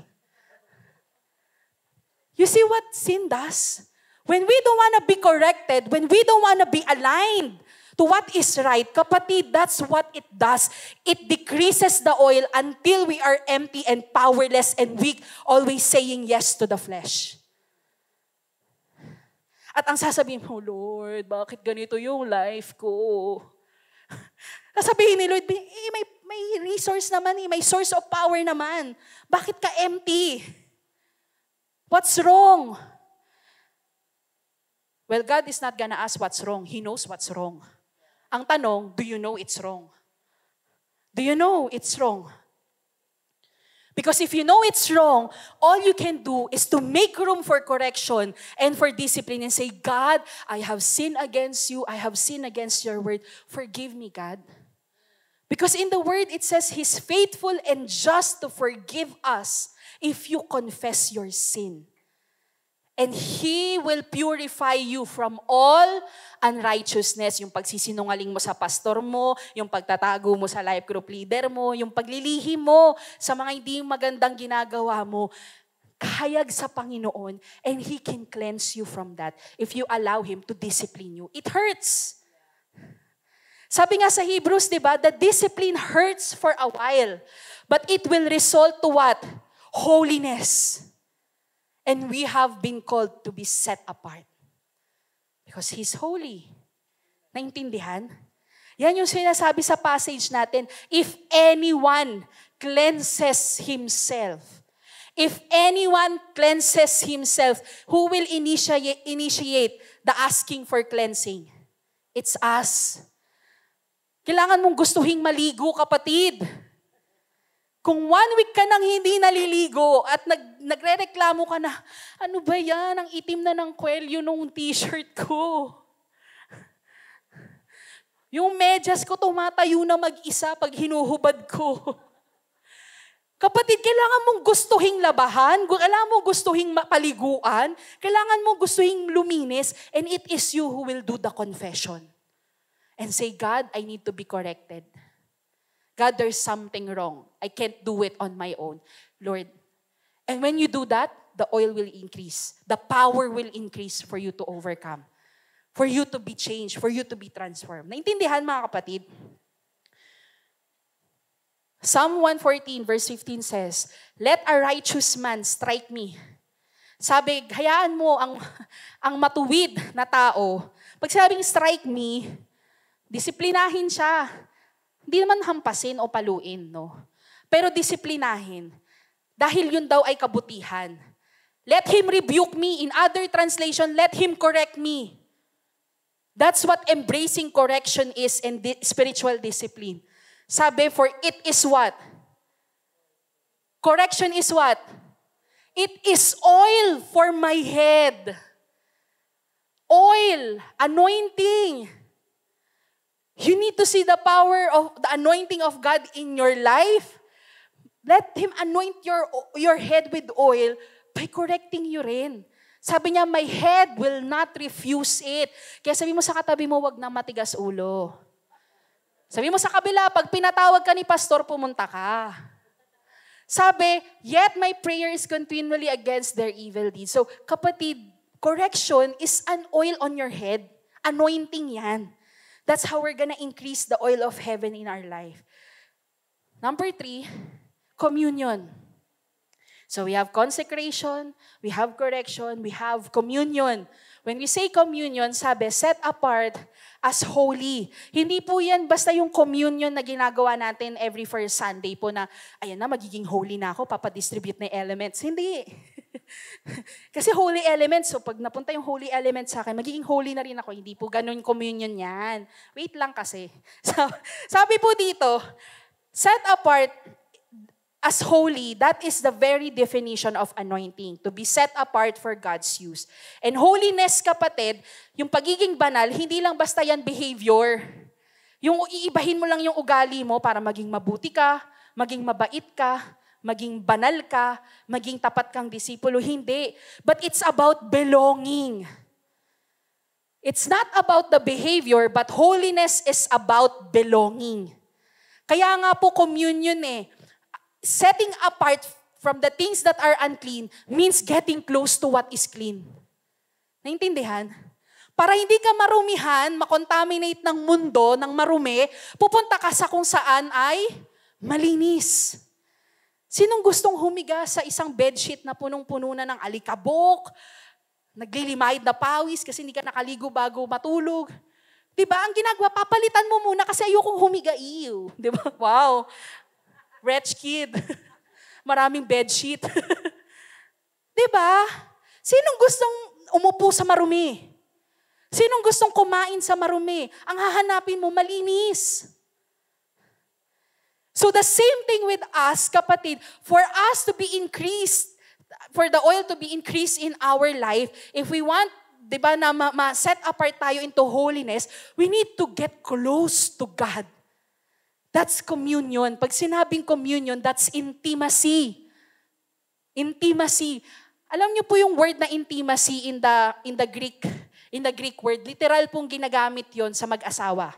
You see what sin does? When we don't want to be corrected, when we don't want to be aligned to what is right, kapatid, that's what it does. It decreases the oil until we are empty and powerless and weak, always saying yes to the flesh. At ang sasabihin mo, Lord, bakit ganito yung life ko? Sasabihin ni Lord, may resource naman, may source of power naman. Bakit ka empty? What's wrong? Well, God is not gonna ask what's wrong. He knows what's wrong. Ang tanong, do you know it's wrong? Do you know it's wrong? Because if you know it's wrong, all you can do is to make room for correction and for discipline and say, God, I have sinned against you. I have sinned against your word. Forgive me, God. Because in the word, it says He's faithful and just to forgive us if you confess your sin. And He will purify you from all unrighteousness. Yung pagsisinungaling mo sa pastor mo, yung pagtatago mo sa life group leader mo, yung paglilihim mo sa mga hindi magandang ginagawa mo, kahayag sa Panginoon, and He can cleanse you from that if you allow Him to discipline you. It hurts. Sabi nga sa Hebrews, di ba, the discipline hurts for a while, but it will result to what? Holiness. And we have been called to be set apart. Because He's holy. Naintindihan? Yan yung sinasabi sa passage natin. If anyone cleanses himself, who will initiate the asking for cleansing? It's us. Kailangan mong gustuhing maligo, kapatid. Kung 1 week ka nang hindi naliligo at nagre-reklamo ka na, ano ba yan, ang itim na ng kwelyo nung t-shirt ko. Yung medyas ko tumatayo na mag-isa pag hinuhubad ko. Kapatid, kailangan mong gustuhing labahan, kailangan mong gustuhing paliguan, kailangan mong gustuhing luminis, and it is you who will do the confession. And say, God, I need to be corrected. God, there's something wrong. I can't do it on my own. Lord, and when you do that, the oil will increase. The power will increase for you to overcome. For you to be changed. For you to be transformed. Naintindihan, mga kapatid? Psalm 114 verse 15 says, let a righteous man strike me. Sabi, hayaan mo ang matuwid na tao. Pag sabing strike me, disiplinahin siya. Hindi naman hampasin o paluin, no? Pero disiplinahin. Dahil yun daw ay kabutihan. Let him rebuke me. In other translation, let him correct me. That's what embracing correction is in spiritual discipline. Sabi, for it is what? Correction is what? It is oil for my head. Oil, anointing. You need to see the power of the anointing of God in your life. Let Him anoint your head with oil by correcting you rin. Sabi niya, my head will not refuse it. Kaya sabi mo sa katabi mo, wag na matigas ulo. Sabi mo sa kabila, pag pinatawag ka ni pastor, pumunta ka. Sabi, yet my prayer is continually against their evil deeds. So, kapatid, correction is an oil on your head. Anointing yan. That's how we're gonna increase the oil of heaven in our life. Number 3, communion. So we have consecration, we have correction, we have communion. When we say communion, sabi, set apart as holy. Hindi po yan basta yung communion na ginagawa natin every first Sunday po na, ayan na, magiging holy na ako, papadistribute na elements. Hindi. Kasi holy elements, so pag napunta yung holy elements sa akin, magiging holy na rin ako. Hindi po ganun communion yan. Wait lang kasi. Sabi po dito, set apart as holy, that is the very definition of anointing, to be set apart for God's use. And holiness, kapatid, yung pagiging banal, hindi lang basta yan behavior. Yung iibahin mo lang yung ugali mo para maging mabuti ka, maging mabait ka, maging banal ka, maging tapat kang disipulo. Hindi. But it's about belonging. It's not about the behavior, but holiness is about belonging. Kaya nga po communion setting apart from the things that are unclean means getting close to what is clean. Naintindihan? Para hindi ka marumihan, makontaminate ng mundo, ng marumi, pupunta ka sa kung saan ay malinis. Sinong gustong humiga sa isang bedsheet na punong-puno na ng alikabok, naglilimahid na pawis kasi hindi ka nakaligo bago matulog? Diba? Ang ginagawa, papalitan mo muna kasi ayokong humiga. Ew. Diba? Wow. Rich kid. Maraming bedsheet. Diba? Sinong gustong umupo sa marumi? Sinong gustong kumain sa marumi? Ang hahanapin mo, malinis. So the same thing with us, kapatid, for us to be increased, for the oil to be increased in our life, if we want, di ba, na ma-set apart tayo into holiness, we need to get close to God. That's communion. Pag sinabing communion, that's intimacy. Intimacy. Alam niyo po yung word na intimacy in the Greek word, literal pong ginagamit yon sa mag-asawa.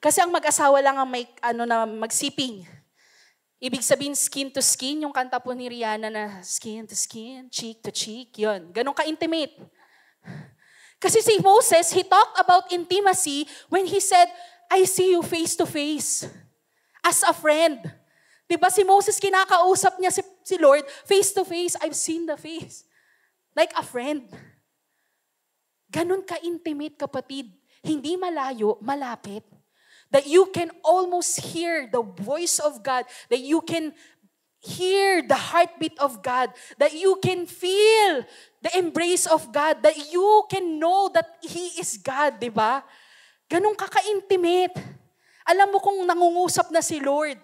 Kasi ang mag-asawa lang ang may magsiping. Ibig sabihin skin to skin, yung kanta po ni Rihanna na skin to skin, cheek to cheek, yon. Ganun ka-intimate. Kasi si Moses, he talked about intimacy when he said, I see you face to face. As a friend. Diba si Moses, kinakausap niya si Lord, face to face, I've seen the face. Like a friend. Ganun ka-intimate, kapatid. Hindi malayo, malapit. That you can almost hear the voice of God. That you can hear the heartbeat of God. That you can feel the embrace of God. That you can know that He is God, di ba? Ganun ka-intimate. Alam mo kung nangungusap na si Lord.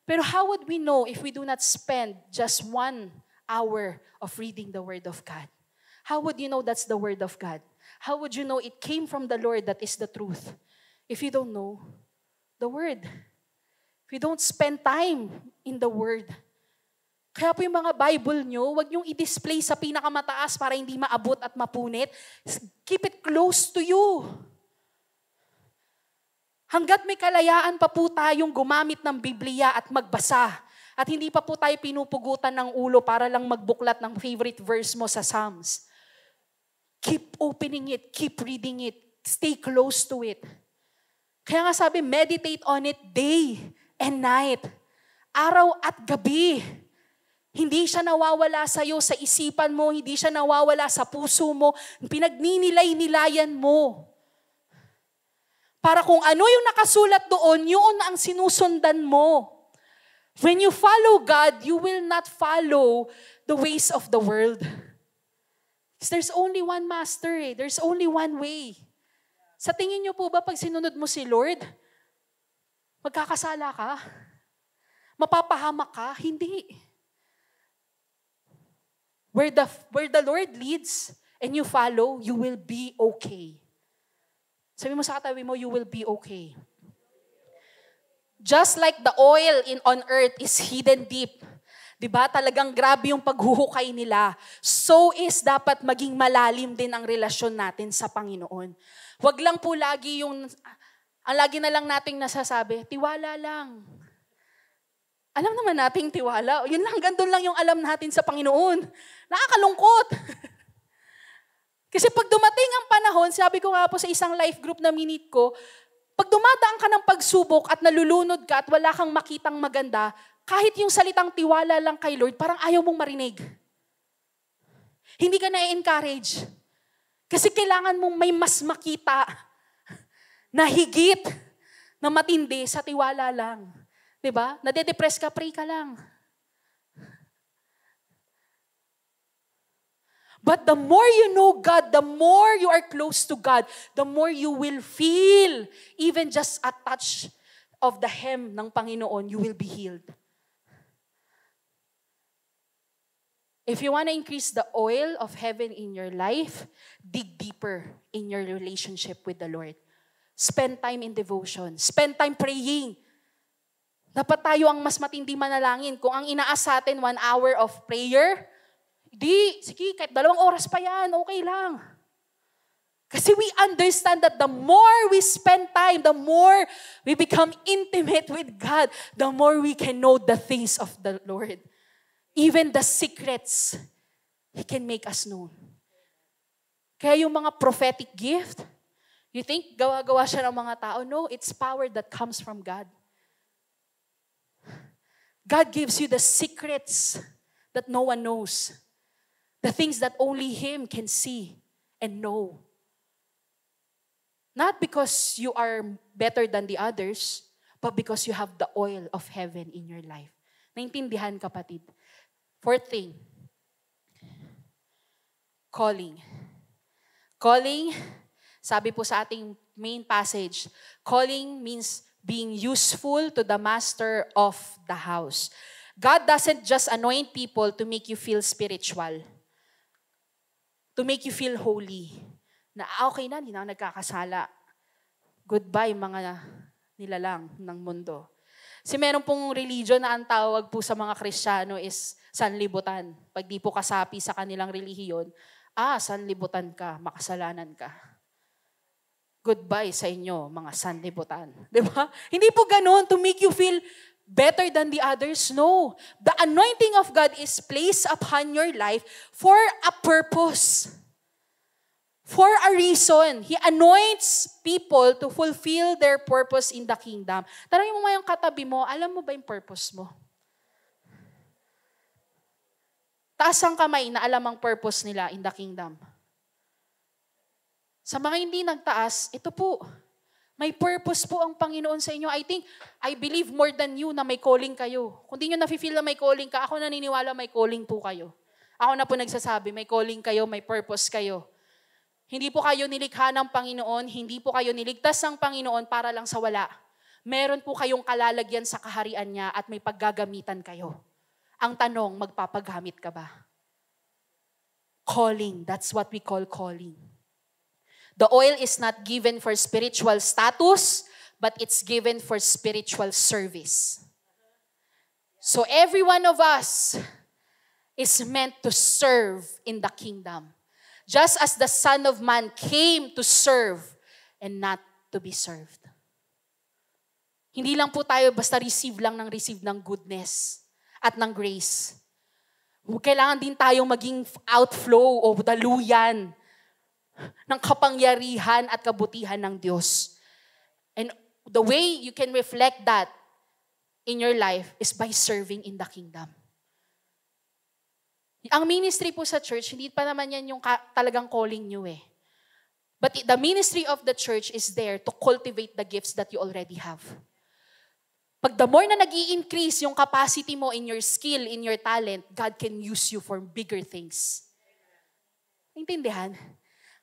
Pero how would we know if we do not spend just 1 hour of reading the Word of God? How would you know that's the Word of God? How would you know it came from the Lord that is the truth? If you don't know the Word. If you don't spend time in the Word. Kaya po yung mga Bible nyo, huwag nyong i-display sa pinakamataas para hindi maabot at mapunit. Keep it close to you. Hanggat may kalayaan pa po tayong gumamit ng Biblia at magbasa. At hindi pa po tayo pinupugutan ng ulo para lang magbuklat ng favorite verse mo sa Psalms. Keep opening it, keep reading it, stay close to it. Kaya nga sabi, meditate on it day and night. Araw at gabi. Hindi siya nawawala sa'yo sa isipan mo, hindi siya nawawala sa puso mo, pinagninilay-nilayan mo. Para kung ano yung nakasulat doon, yun ang sinusundan mo. When you follow God, you will not follow the ways of the world. Because there's only one master eh. There's only one way. Sa tingin niyo po ba pag sinunod mo si Lord, magkakasala ka? Mapapahamak ka? Hindi. Where the Lord leads and you follow, you will be okay. Sabi mo sa katabi mo, you will be okay. Just like the oil on earth is hidden deep. Diba? Talagang grabe yung paghuhukay nila. So is dapat maging malalim din ang relasyon natin sa Panginoon. Huwag lang po lagi ang lagi na lang nating nasasabi, tiwala lang. Alam naman nating tiwala. Yun lang, ganun lang yung alam natin sa Panginoon. Nakakalungkot. Kasi pag dumating ang panahon, sabi ko nga po sa isang life group na minute ko, pag dumadaan ka ng pagsubok at nalulunod ka at wala kang makitang maganda, kahit yung salitang tiwala lang kay Lord, parang ayaw mong marinig. Hindi ka na-encourage. Kasi kailangan mong may mas makita na higit na matindi sa tiwala lang. Diba? Nade-depress ka, pray ka lang. But the more you know God, the more you are close to God, the more you will feel, even just a touch of the hem ng Panginoon, you will be healed. If you want to increase the oil of heaven in your life, dig deeper in your relationship with the Lord. Spend time in devotion. Spend time praying. Dapat tayo ang mas matindi manalangin. Kung ang inaas sa atin 1 hour of prayer, sige, kahit 2 oras pa yan, okay lang. Kasi we understand that the more we spend time, the more we become intimate with God, the more we can know the things of the Lord. Even the secrets, He can make us known. Kaya yung mga prophetic gift, you think gawa-gawa siya ng mga tao? No, it's power that comes from God. God gives you the secrets that no one knows. The things that only Him can see and know. Not because you are better than the others, but because you have the oil of heaven in your life. Naintindihan, kapatid? 4th thing, calling. Calling, sabi po sa ating main passage, calling means being useful to the master of the house. God doesn't just anoint people to make you feel spiritual, to make you feel holy. Na okay na, hindi na ako nagkakasala. Goodbye mga nilalang ng mundo. Kasi meron pong religion na ang tawag po sa mga Kristiyano is sanlibutan. Pag di po kasapi sa kanilang relihiyon, sanlibutan ka, makasalanan ka. Goodbye sa inyo, mga sanlibutan. Di ba? Hindi po ganun to make you feel better than the others. No. The anointing of God is placed upon your life for a purpose. For a reason. He anoints people to fulfill their purpose in the kingdom. Tanongin mo yung katabi mo, alam mo ba yung purpose mo? Taas ang kamay na alam ang purpose nila in the kingdom. Sa mga hindi nagtaas, ito po, may purpose po ang Panginoon sa inyo. I believe more than you na may calling kayo. Kung di nyo nafe-feel na may calling ka, ako naniniwala may calling po kayo. Ako na po nagsasabi, may calling kayo, may purpose kayo. Hindi po kayo nilikha ng Panginoon, hindi po kayo niligtas ng Panginoon para lang sa wala. Meron po kayong kalalagyan sa kaharian niya at may paggagamitan kayo. Ang tanong, magpapagamit ka ba? Calling, that's what we call calling. The oil is not given for spiritual status, but it's given for spiritual service. So every one of us is meant to serve in the kingdom. Just as the Son of Man came to serve and not to be served. Hindi lang po tayo basta receive ng goodness at ng grace. Kailangan din tayong maging outflow o daluyan ng kapangyarihan at kabutihan ng Diyos. And the way you can reflect that in your life is by serving in the kingdom. Ang ministry po sa church, hindi pa naman yan yung talagang calling nyo eh. But the ministry of the church is there to cultivate the gifts that you already have. Pag the more na nag-i-increase yung capacity mo in your skill, in your talent, God can use you for bigger things. Intindihan?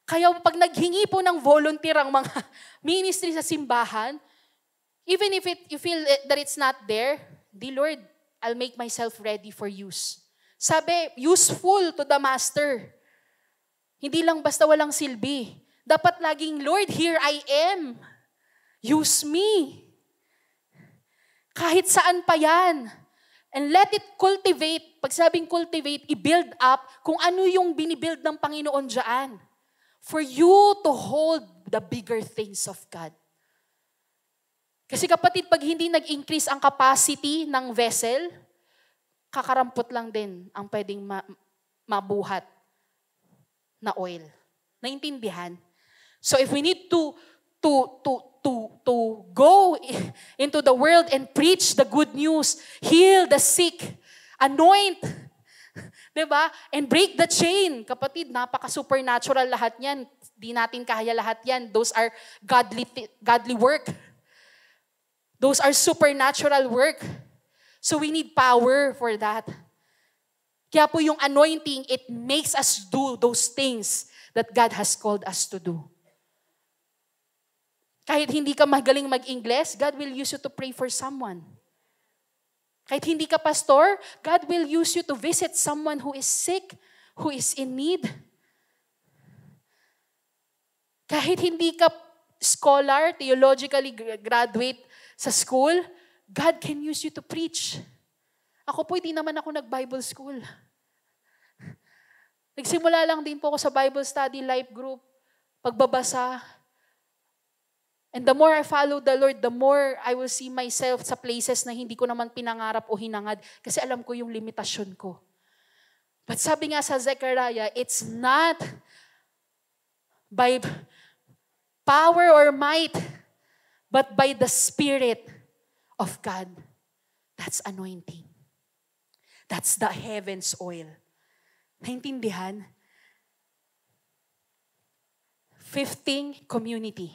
Kaya pag naghingi po ng volunteer ang mga ministry sa simbahan, even if you feel that it's not there, the Lord, I'll make myself ready for use. Sabi, useful to the master. Hindi lang basta walang silbi. Dapat laging, Lord, here I am. Use me. Kahit saan pa yan. And let it cultivate. Pag sabing cultivate, i-build up kung ano yung binibuild ng Panginoon dyan. For you to hold the bigger things of God. Kasi kapatid, pag hindi nag-increase ang capacity ng vessel, kakarampot lang din ang pwedeng mabuhat na oil. Naintindihan? So if we need to go into the world and preach the good news, heal the sick, anoint, diba? And break the chain. Kapatid, napaka-supernatural lahat yan. Di natin kaya lahat yan. Those are godly work. Those are supernatural work. So we need power for that. Kaya po yung anointing, it makes us do those things that God has called us to do. Kahit hindi ka magaling mag-Ingles, God will use you to pray for someone. Kahit hindi ka pastor, God will use you to visit someone who is sick, who is in need. Kahit hindi ka scholar, theologically graduate sa school, God can use you to preach. Ako po, hindi naman ako nag-Bible school. Nagsimula lang din po ako sa Bible study, life group, pagbabasa. And the more I follow the Lord, the more I will see myself sa places na hindi ko naman pinangarap o hinangad kasi alam ko yung limitasyon ko. But sabi nga sa Zechariah, it's not by power or might, but by the Spirit of God. That's anointing. That's the heaven's oil. Naintindihan? Fifth thing, community.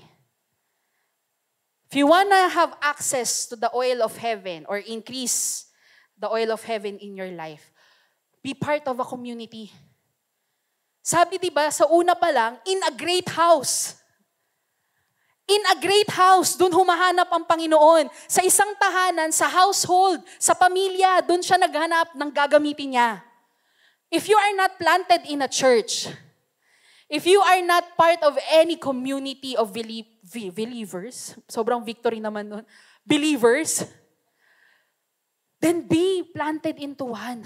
If you want to have access to the oil of heaven or increase the oil of heaven in your life, be part of a community. Sabi diba, sa una pa lang, in a great house. In a great house, dun humahanap ang Panginoon. Sa isang tahanan, sa household, sa pamilya, dun siya naghanap ng gagamitin niya. If you are not planted in a church, if you are not part of any community of believers, sobrang victory naman nun, believers, then be planted into one.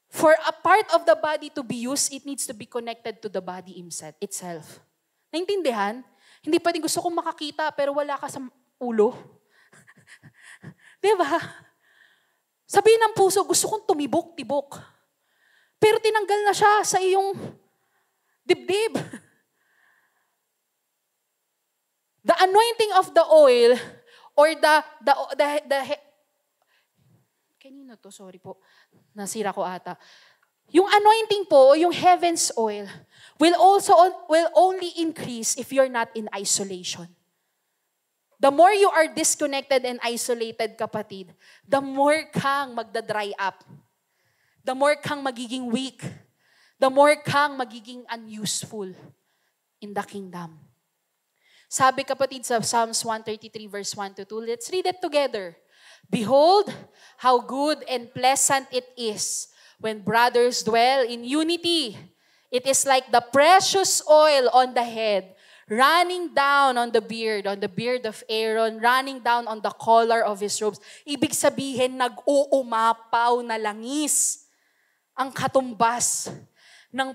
For a part of the body to be used, it needs to be connected to the body itself. Naintindihan? Hindi pwedeng gusto kong makakita pero wala ka sa ulo. Diba? Sabihin ng puso, gusto kong tumibok-tibok. Pero tinanggal na siya sa iyong dibdib. The anointing of the oil or kanino to? Sorry po. Nasira ko ata. Yung anointing po, yung heaven's oil, will only increase if you're not in isolation. The more you are disconnected and isolated, kapatid, the more kang magda-dry up. The more kang magiging weak. The more kang magiging unuseful in the kingdom. Sabi, kapatid, sa Psalms 133 verse 1 to 2, let's read it together. Behold, how good and pleasant it is when brothers dwell in unity. It is like the precious oil on the head, running down on the beard of Aaron, running down on the collar of his robes. Ibig sabihin, nag-uumapaw na langis ang katumbas ng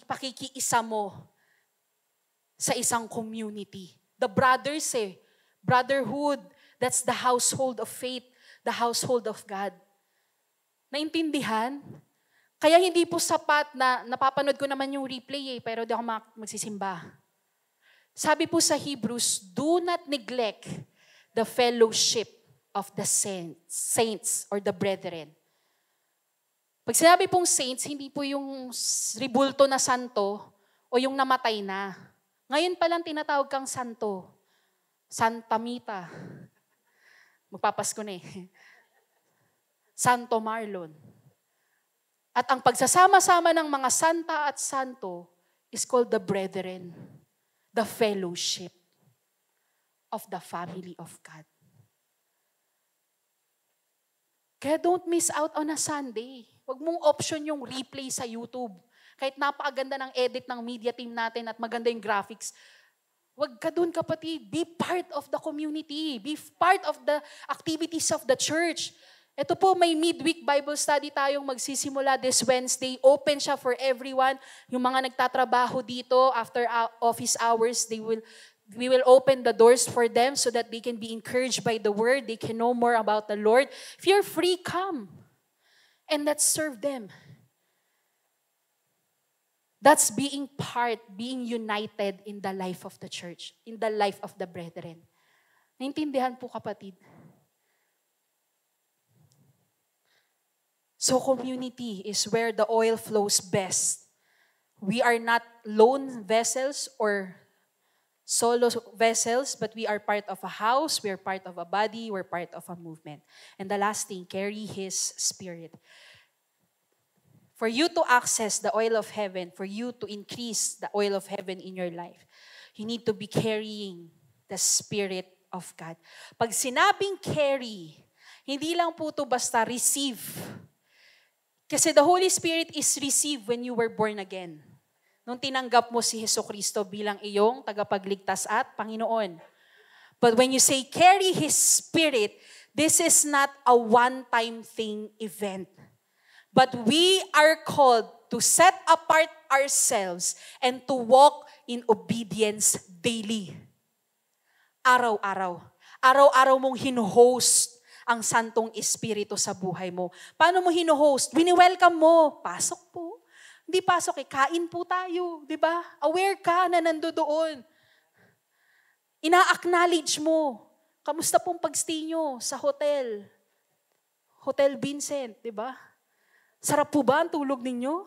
pakikiisa mo sa isang community. The brothers brotherhood, that's the household of faith, the household of God. Naintindihan? Kaya hindi po sapat na napapanood ko naman yung replay pero di ako magsisimba. Sabi po sa Hebrews, do not neglect the fellowship of the saints or the brethren. Pag sinabi pong saints, hindi po yung ribulto na santo o yung namatay na. Ngayon pa lang tinatawag kang santo. Santa Mita. Magpapasko na eh. Santo Marlon. At ang pagsasama-sama ng mga santa at santo is called the brethren. The fellowship of the family of God. Kaya don't miss out on a Sunday. Huwag mong option yung replay sa YouTube. Kahit napakaganda ng edit ng media team natin at maganda yung graphics, huwag ka dun, kapatid. Be part of the community. Be part of the activities of the church. Ito po, may midweek Bible study tayong magsisimula this Wednesday. Open siya for everyone. Yung mga nagtatrabaho dito, after office hours, we will open the doors for them so that they can be encouraged by the word. They can know more about the Lord. If you're free, come. And let's serve them. That's being being united in the life of the church, in the life of the brethren. Naintindihan po, kapatid? So community is where the oil flows best. We are not lone vessels or solo vessels, but we are part of a house, we are part of a body, we're part of a movement. And the last thing, carry His Spirit. For you to access the oil of heaven, for you to increase the oil of heaven in your life, you need to be carrying the Spirit of God. Pag sinabing carry, hindi lang po ito basta receive. Kasi the Holy Spirit is received when you were born again. Nung tinanggap mo si Jesucristo bilang iyong tagapagligtas at Panginoon. But when you say carry His Spirit, this is not a one-time thing event. But we are called to set apart ourselves and to walk in obedience daily. Araw-araw. Araw-araw mong hino-host ang Santong Espiritu sa buhay mo. Paano mo hino-host? Wini-welcome mo. Pasok po. Hindi pasok eh. Kain po tayo. Diba? Aware ka na nandoon. Ina-acknowledge mo. Kamusta pong pag-stay nyo sa hotel? Hotel Vincent, diba? Sarap po ba ang tulog ninyo?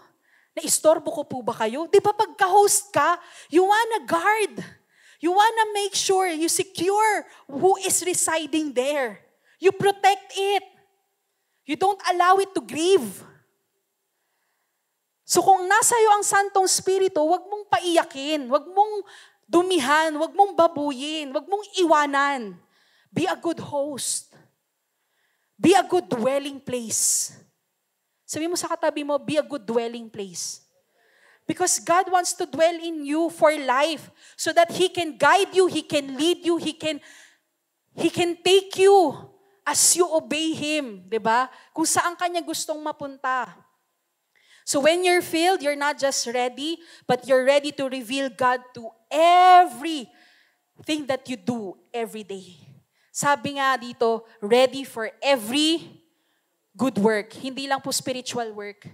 Na-istorbo ko po ba kayo? Diba pagka-host ka, you wanna guard. You wanna make sure you secure who is residing there. You protect it. You don't allow it to grieve. So kung nasa iyo ang Santong Espiritu, huwag mong paiyakin. Huwag mong dumihan, wag mong babuyin, wag mong iwanan. Be a good host. Be a good dwelling place. Sabi mo sa katabi mo, be a good dwelling place. Because God wants to dwell in you for life so that He can guide you, He can lead you, He can take you as you obey Him. Diba? Kung saan Kanya gustong mapunta. So when you're filled, you're not just ready, but you're ready to reveal God to everything that you do every day. Sabi nga dito, ready for every good work. Hindi lang po spiritual work.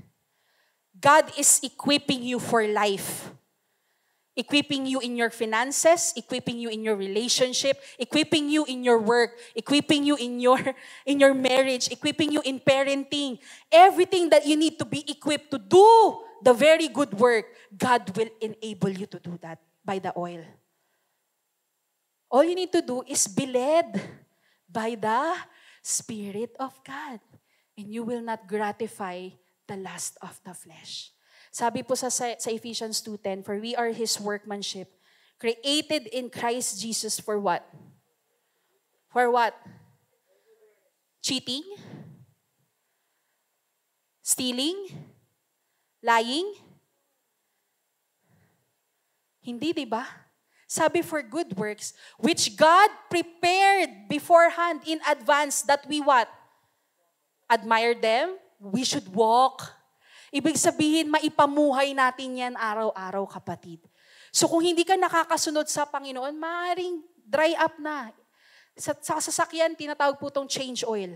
God is equipping you for life. Equipping you in your finances, equipping you in your relationship, equipping you in your work, equipping you in your marriage, equipping you in parenting. Everything that you need to be equipped to do the very good work, God will enable you to do that by the oil. All you need to do is be led by the Spirit of God. And you will not gratify the lust of the flesh. Sabi po sa Ephesians 2:10, for we are His workmanship, created in Christ Jesus for what? For what? Cheating? Stealing? Lying? Hindi, di ba? Sabi for good works, which God prepared beforehand in advance that we what? Admire them? We should walk. Ibig sabihin, maipamuhay natin yan araw-araw, kapatid. So kung hindi ka nakakasunod sa Panginoon, maaaring dry up na. Sa sasakyan, tinatawag po itong change oil.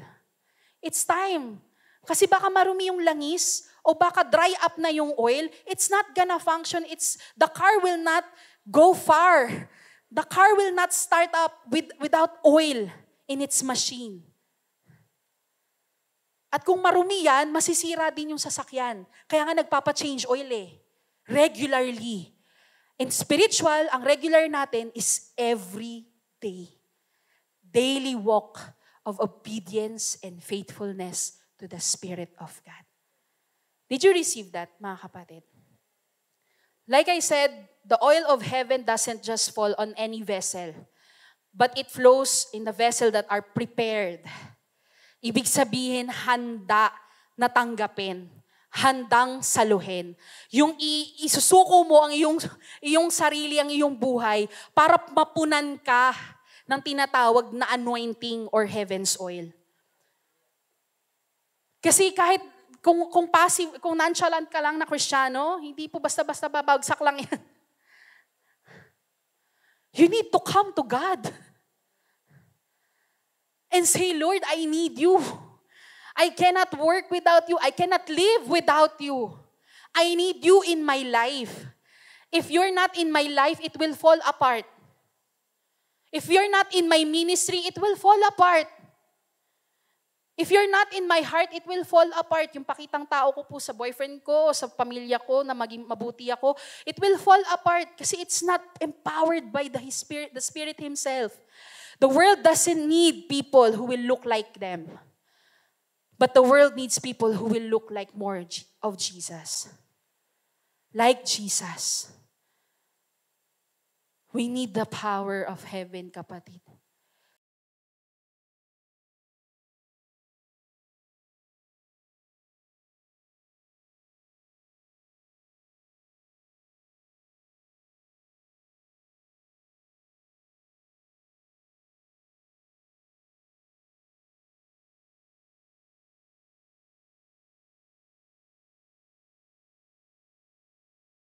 It's time. Kasi baka marumi yung langis o baka dry up na yung oil. It's not gonna function. The car will not go far. The car will not start up without oil in its machine. At kung marumi yan, masisira din yung sasakyan. Kaya nga nagpapa-change oil regularly. In spiritual, ang regular natin is every day. Daily walk of obedience and faithfulness to the Spirit of God. Did you receive that, mga kapatid? Like I said, the oil of heaven doesn't just fall on any vessel, but it flows in the vessel that are prepared. Ibig sabihin, handa na tanggapin. Handang saluhin. Yung isusuko mo ang iyong sarili, ang iyong buhay, para mapunan ka ng tinatawag na anointing or heaven's oil. Kasi kahit kung passive, kung nonchalant ka lang na Kristiyano, hindi po basta-basta babagsak lang yan. You need to come to God. And say, Lord, I need you. I cannot work without you. I cannot live without you. I need you in my life. If you're not in my life, it will fall apart. If you're not in my ministry, it will fall apart. If you're not in my heart, it will fall apart. Yung pakitang tao ko po sa boyfriend ko, sa pamilya ko, na maging mabuti ako, it will fall apart kasi it's not empowered by the Spirit Himself. The world doesn't need people who will look like them. But the world needs people who will look like more of Jesus. Like Jesus. We need the power of heaven, kapatid.